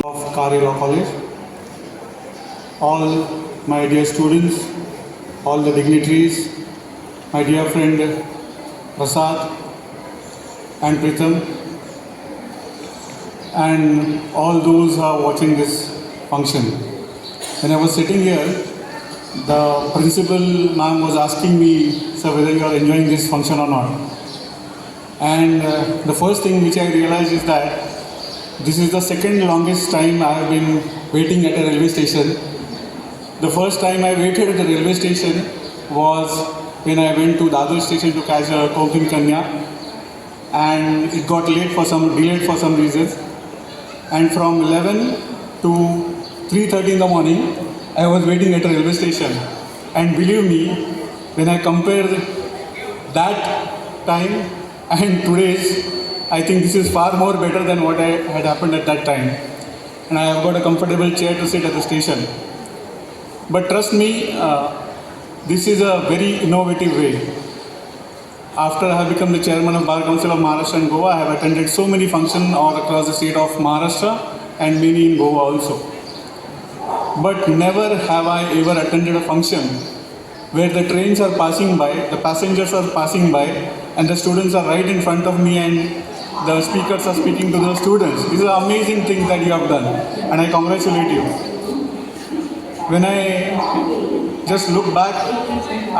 of Kari Law College, all my dear students, all the dignitaries, my dear friend Prasad and Pritham, and all those who are watching this function. When I was sitting here, the principal ma'am was asking me, sir, whether you are enjoying this function or not. And the first thing which I realized is that this is the second longest time I have been waiting at a railway station. The first time I waited at the railway station was when I went to Dadar station to catch a Konkan Kanya, and it got delayed for some reasons. And from 11 to 3:30 in the morning, I was waiting at a railway station. And believe me, when I compare that time and today's, I think this is far more better than what had happened at that time. And I have got a comfortable chair to sit at the station. But trust me, this is a very innovative way. After I have become the chairman of Bar Council of Maharashtra and Goa, I have attended so many functions all across the state of Maharashtra and many in Goa also. But never have I ever attended a function where the trains are passing by, the passengers are passing by, and the students are right in front of me and the speakers are speaking to the students. This is an amazing thing that you have done, and I congratulate you. When I just look back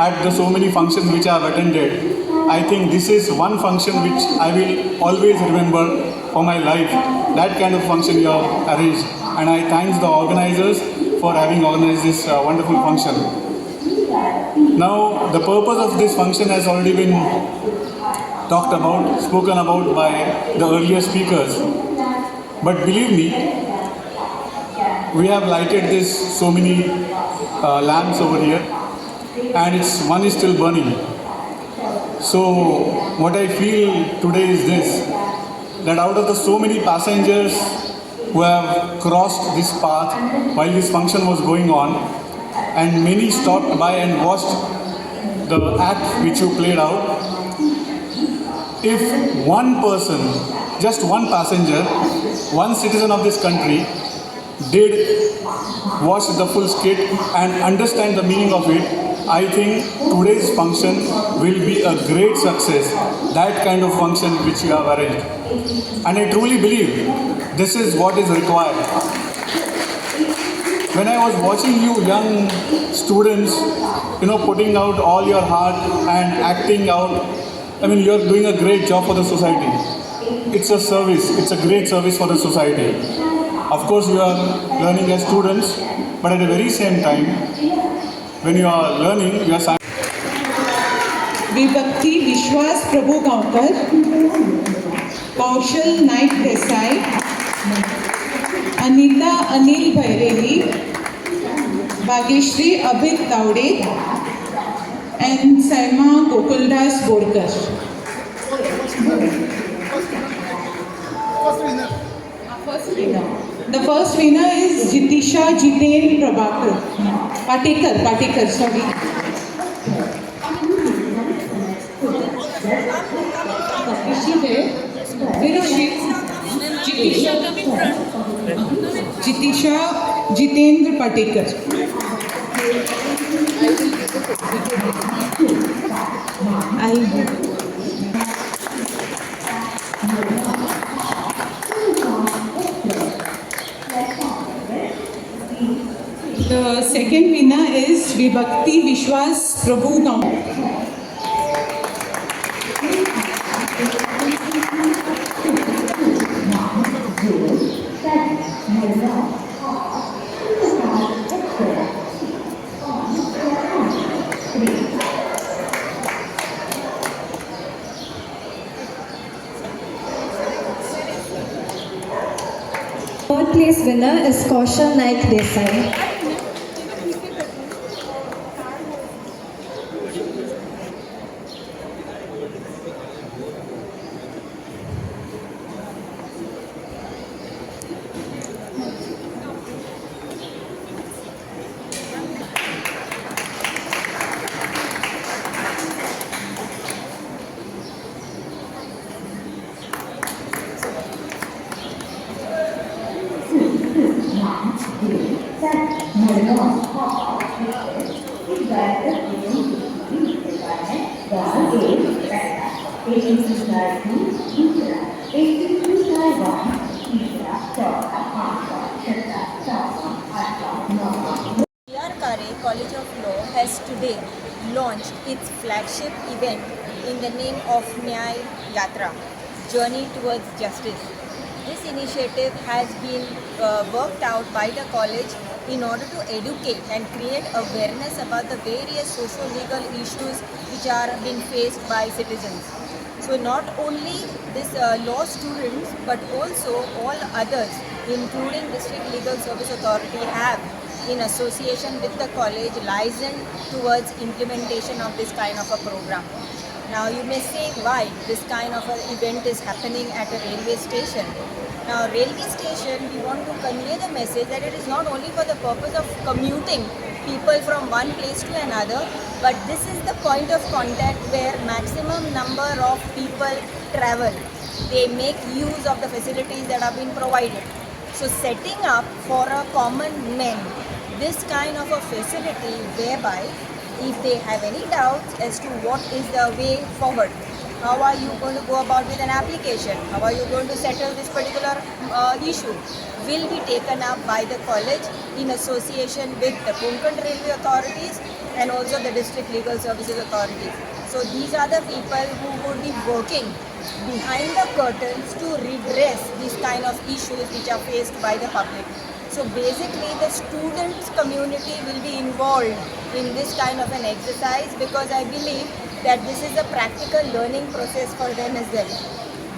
at the so many functions which I have attended, I think this is one function which I will always remember for my life. That kind of function you have arranged, and I thank the organizers for having organized this wonderful function. Now, the purpose of this function has already been spoken about by the earlier speakers. But believe me, we have lighted this so many lamps over here, and one is still burning. So what I feel today is this, that out of the so many passengers who have crossed this path while this function was going on, and many stopped by and watched the act which you played out, if one person, just one passenger, one citizen of this country did watch the full skit and understand the meaning of it, I think today's function will be a great success. That kind of function which you have arranged. And I truly believe this is what is required. When I was watching you young students, putting out all your heart and acting out, you're doing a great job for the society. It's a service, it's a great service for the society. Of course, you are learning as students, but at the very same time, when you are learning, you are विभक्ति विश्वास प्रभु गांवकर, कौशल Naik Desai, Anita Anil भैरेली, Bhagyashree Amit Tawde, and Saima Gokuldas Bodkar. The first winner is Jitisha Jiten Prabhakar. Patekar, sorry. Is she there? Where is she? Jitisha Jitendra Patekar. The second winner is Vibhakti Vishwas Prabhu Gaon. Third place winner is Kaushal Naik Desai. B.R. Kare College of Law has today launched its flagship event in the name of Nyay Yatra, Journey Towards Justice. This initiative has been worked out by the college in order to educate and create awareness about the various socio-legal issues which are being faced by citizens. So not only this law students but also all others, including District Legal Service Authority, have in association with the college licensed towards implementation of this kind of a program. Now you may say why this kind of an event is happening at a railway station. Now railway station, we want to convey the message that it is not only for the purpose of commuting people from one place to another, but this is the point of contact where maximum number of people travel. They make use of the facilities that have been provided. So setting up for a common man this kind of a facility whereby if they have any doubts as to what is the way forward, how are you going to go about with an application, how are you going to settle this particular issue, will be taken up by the college in association with the Konkan Railway authorities and also the District Legal Services Authority. So these are the people who would be working behind the curtains to redress these kind of issues which are faced by the public. So basically the students community will be involved in this kind of an exercise because I believe that this is a practical learning process for them as well.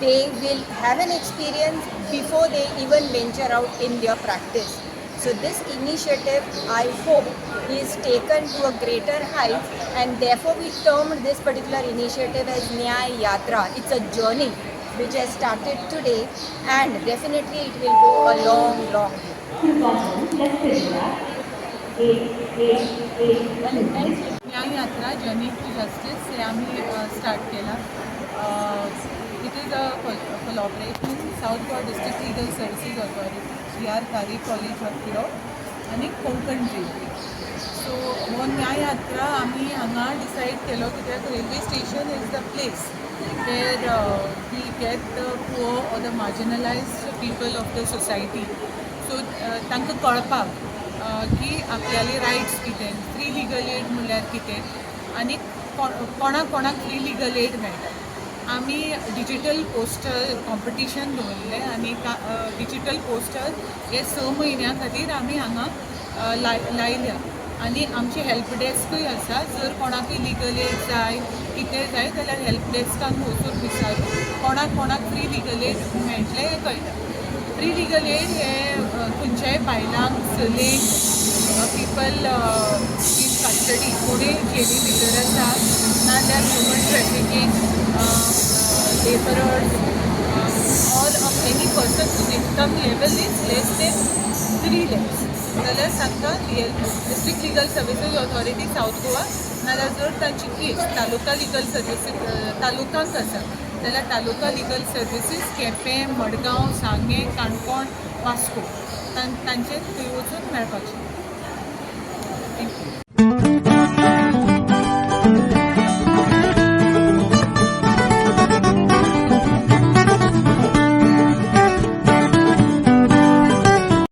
They will have an experience before they even venture out in their practice. So this initiative, I hope, is taken to a greater height and therefore we termed this particular initiative as Nyay Yatra. It's a journey which has started today and definitely it will go a long, long way. न्याय यात्रा journey to justice हे आम्ही start केला. It is a collaboration South Goa district legal services authority, B.R. Kare college of law आनी Konkan railway. सो हो न्याय यात्रा आम्ही हांगा डिसायड केलो कित्याक railway station is the place where we get the poor or the marginalised people of the society. So तांकां कळपाक की आपल्याली रायट्स कितें, फ्री लिगल एड म्हणल्यार कितें आनी कोणाक कोणाक फ्री लिगल एड मेळटा. आमी डिजिटल पोस्टर कॉम्पिटिशन दवरलें आनी डिजिटल पोस्टर हे 6 म्हयन्यां खातीर आमी हांगा लायल्या आनी आमची हेल्प डेस्कूय आसा. जर कोणाकूय लिगल एड जाय कितें जाय जाल्यार हेल्प डेस्कान वचून विचारून कोणाक फ्री लिगल एड मेळटलें हें कळटा. फ्री लिगल एड हे खंयच्याय बायलांक, चलेक, पीपल इन कस्टडी, कोणूय जेली भितर आसा नाजाल्यार human trafficking, labourers or of any person whose income level is less than 3 lakhs जाल्यार तांकां district legal services authority south Goa नाजाल्यार जर तांची केस तालुका लिगल सर्विसीस तालुकांक आसा जाल्यार taluka legal services Quepem, Madgaon, Sanguem, Canacona, Vasco तांचे थंय वचून मेळपाचें.